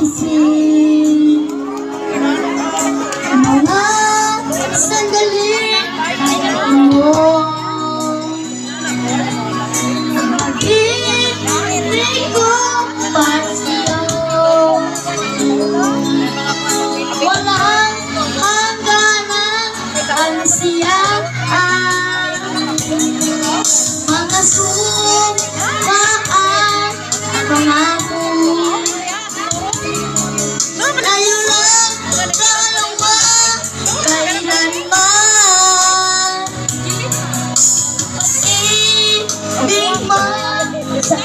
magising. Mga sandali mo, mag-ibig ko pa sa'yo. Walang hangganan ang siyaan, mga sumaan, pangako. Tayo lang dalawa, kailanman. Ibig mo sa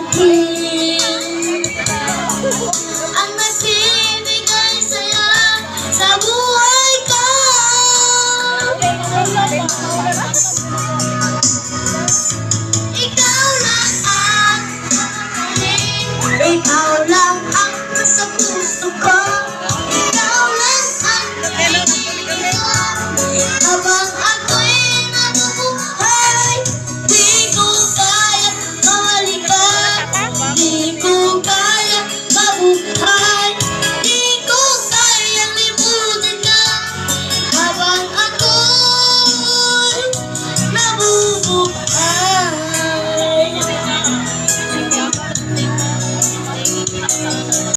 akin ang nagbibigay saya sa buhay ko. Ikaw lang ang mahalin, ikaw lang ang nasa puso ko. Ikaw lang ang nakikinig ko habang